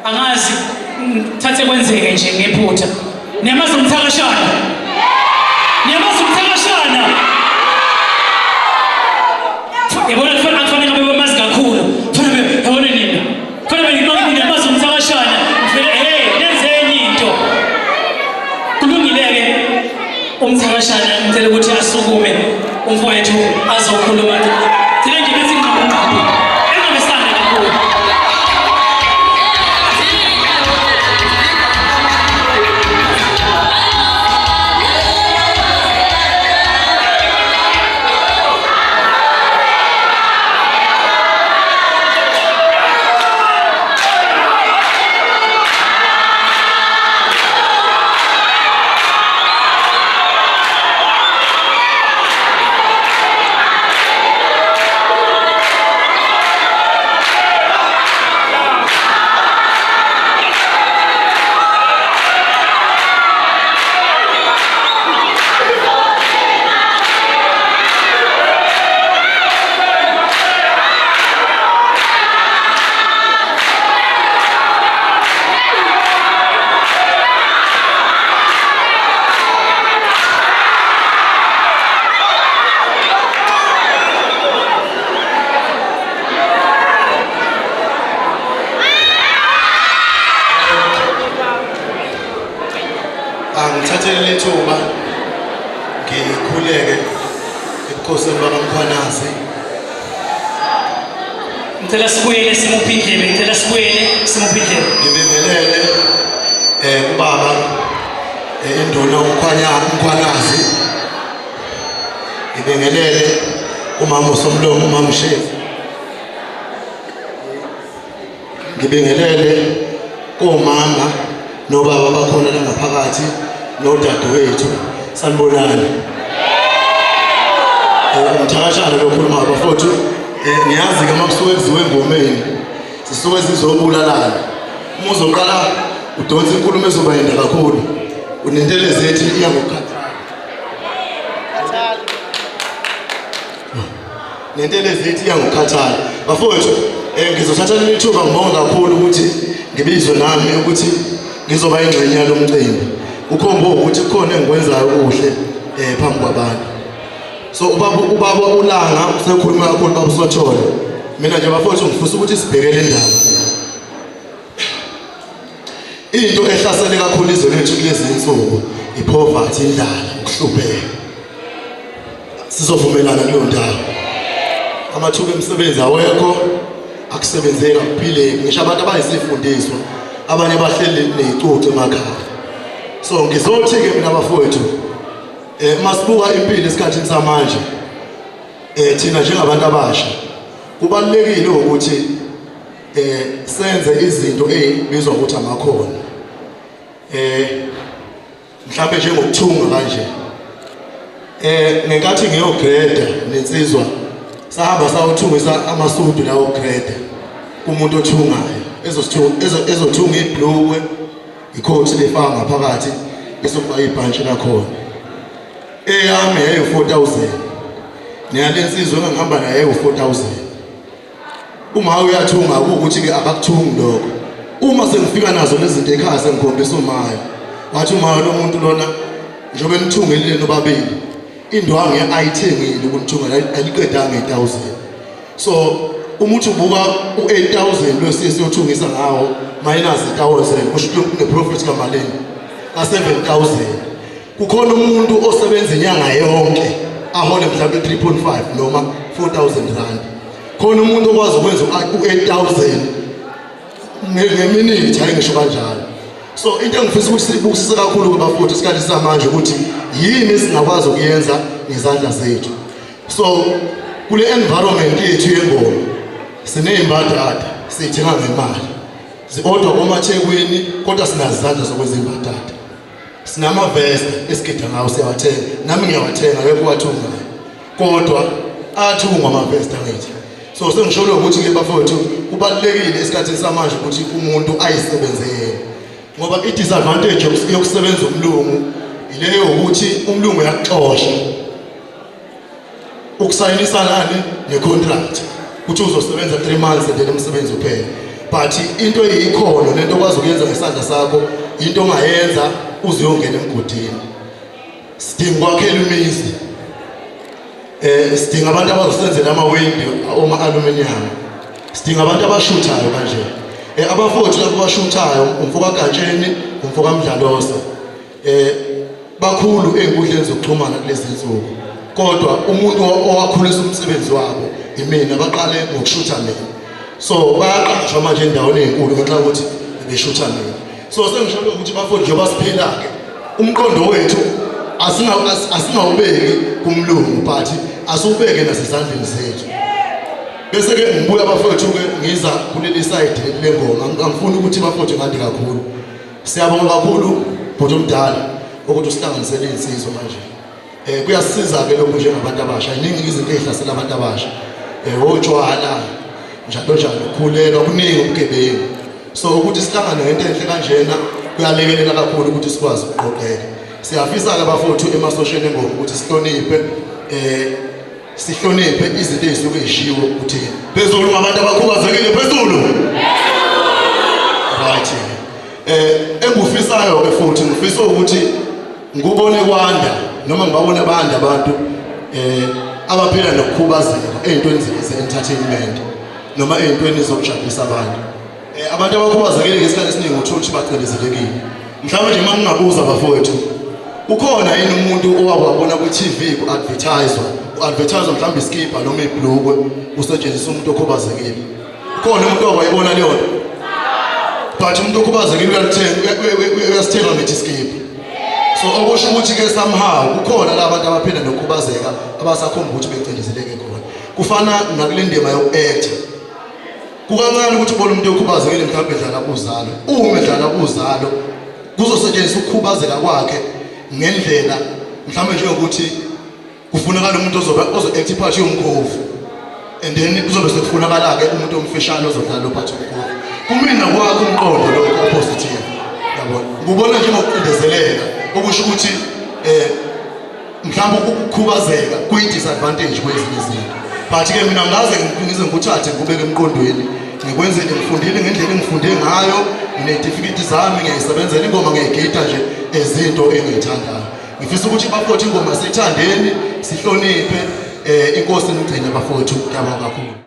angazi thathe kwenzeke nje ngephutha. Niyamazi Mthakashana? Niyamazi Mthakashana? Yabona kufanele ngabe bamazi kakhulu. Kufanele yabona nina. Kufanele niyamazi Mthakashana. Nenze enye into. Kulungile-ke uMthakashana ngicela ukuthi asukume umfowethu azokhuluma. Thina nje bethi ngqaqo. Engabesana kakhulu. Ngithathele ithuba ngikhuleke ebukhosini bakaMkhwanazi. Ngicela sibuyele simuphe indlebe, ngicela sibuyele simuphe indlebe. Ngibingelele ubaba induna uMkhwanazi. Ngibingelele umama uSomlomo umama Shefu. Ngibingelele komama nobaba bakhona la ngaphakathi nodadewethu sanibonani. Mthakashana lokhuluma abafowethu niyazi ke makusuke kuziwe engomeni sisuke sizobulalana. Uma uzoqala udonsa inkulumo ezoba yinde kakhulu unentelezi ethi iya ngokukhathala. Nentelezi ethi iya ngokukhathala. Bafowethu ngizothatha ithuba ngibonga kakhulu ukuthi ngibizwe nami ukuthi ngizoba ingxenye yalo mcimbi. Ukhombo ukuthi kukhona engikwenzayo kuhle phambi kwabantu. So ubaba uLanga usekhuluma kakhulu baba uSothola. Mina nje bafowethu ngifisa ukuthi sibhekele indaba. Into ehlasele kakhulu izwe lethu kulezi insuku ipoverty, indlala, ukuhlupheka. Sizovumelana kuleyo ndawo. Amathuba emisebenzi awekho, akusebenzeki akuphileki. Ngisho abantu abayisifundiswa abanye bahleli nezicucu emakhaya. So ngizothi ke mina bafowethu masibuka impilo esikhathini samanje thina njengabantu abasha kubalulekile ukuthi senze izinto ezibizwa ukuthi amakhono. Mhlawumbe njengokuthunga kanje. Ngenkathi ngiyogreda nensizwa sahamba sayothungisa amasudu lawo grade kumuntu othungayo ezothunga ibhlukwe ikhothi lefaka ngaphakathi esokuba ibhantshi lakhona. Eyami yayo 4,000 neyalensizwe engihamba nayo yayo 4,000. Uma uyathunga ukuthi ke akakuthungi lokho. Uma sengifika nazo lezi zinto ekhaya sengikhombisa umayo. Wathi umayo lo muntu lona njobe nithungelile nobabili. Indwangu ayithengile ukunithunga aliqedanga 8,000. So umuthi ubuka u8,000 lo siyothungisa ngawo minus 1,000 kusho ukuthi ne-profit kamalini ka7,000. Kukhona umuntu osebenza inyanga yonke ahole mhlawumbe 3.5 noma 4,000 rand. Khona umuntu okwazi ukwenza u8,000 ngeminithi hayi ngisho kanjalo. So into engifisa ukuthi sibukisise kakhulu kubafowethu isikhathi samanje ukuthi yini singakwazi ukuyenza ngezandla zethu. So kule environment yethu yengoma sineyimbatata sithenga ngemali. Ziodwa komaThekwini kodwa sinazo izandla zokwenza imbatata. Sinamavest esigida ngawo siyawathenga. Nami ngiyawathenga yebo wathunga. Kodwa athungwa amavest angithi. So sengisholo ukuthi ke bafowethu kubalulekile esikhathini samanje ukuthi umuntu ayisebenzele. Ngoba i-disadvantage yokusebenza umlungu ileyo ukuthi umlungu uyakuxosha. Ukusayinisa nani ne-contract ukuthi uzosebenza 3 months and then umsebenzi uphele. but into eyikhono nento okwazi ukuyenza ngesandla sakho into ongayenza uze uyongena emgodini. Sidinga ukwakhela imizi, sidinga abantu abazosenzela amawindi oma-aluminium, sidinga abantu abashuthayo kanje. Abafowethu labo bashuthayo, umfokaGatsheni, umfokaMdlalosa, bakhulu ey'nkundleni zokuxhumana kulezi nsuku, kodwa umuntu owakhulisa umsebenzi wabo imina, baqale ngokushutha mina. So bayaqashwa manje endaweni ey'nkulu ngenxa yokuthi beshutha mina. So sengisho ukuthi bafowethu njengoba siphila-ke, umqondo wethu asingawubeki kumlungu, but asiwubeke nasezandleni zethu. Bese-ke ngibuya bafowethu-ke ngiza kuleli side lengoma, angifuni ukuthi bafowethu ngandi kakhulu. Siyabonga kakhulu bhuti omdala ukuthi usihlanganisele iy'nsizwa manje. Kuyasisiza-ke lokhu njengabantu abasha, iningi izinto ey'hlasela abantu abasha, otshwala njalo njalo, ukukhulelwa, kuningi ubugebengu. So ukuthi sihlangane ngento enhle kanjena kuyalekelela kakhulu ukuthi sikwazi ukuqoqeka. Siyafisa-ke bafowethu emasosheni engoma ukuthi sihloniphe izinto ey'suke y'shiwo kuthina. Phezulu ngabantu abakhubazekile, phezulu. Right. Engufisayo-ke futhi ngifisa ukuthi ngikubone kwanda noma ngibabone banda abantu abaphila nokukhubazeka ey'ntweni ze-entertainment noma ey'ntweni zokujabulisa abantu. Abantu abakhubazekile ngesikhathi esiningi uthola ukuthi bacindezelekile. Mhlawumbe nje uma ngingabuza bafowethu, ukhona yini umuntu owake wabona ku-TV ku-advertiswa mhlawumbe iskipha noma ibhlukwe kusetshenziswa umuntu okhubazekile? Ukhona umuntu owake wayibona leyo nto? But umuntu okhubazekile uyasithenga ngithi iskipha. So okusho ukuthi-ke somehow kukhona la bantu abaphila nokukhubazeka abasakhomba ukuthi becindezeleke khona. Kufana nakule ndima yoku-acta. Kukancane ukuthi ubone umuntu okhubazekile mhlawumbe edlala kuzalo. Uma edlala kuzalo kuzosetshenziswa ukukhubazeka kwakhe ngendlela mhlawumbe njengokuthi kufunakala umuntu ozo-acta iphathi yomkhovu, and then kuzobe sekufunakala-ke umuntu omfishane ozodlala uphathi yomkhovu. Kumina kwakho umqondo lokho positive, yabona. Ngubona njengokucindezeleka okusho ukuthi mhlawumbe ukukhubazeka kuyi-disadvantage kwezinye izinto. But-ke mina ngaze ngize ngikuthathe ngikubeke emqondweni, ngikwenzele ngifundile ngendlela engifunde ngayo, nginey'tifiketi zami, ngiyayisebenzela ingoma, ngiyayigida nje ezinto engiyithandayo. Ngifisa ukuthi bafowethu ingoma siyithandeni, sihloniphe, inkosi nigcine bafowethu. Ngiyabonga kakhulu.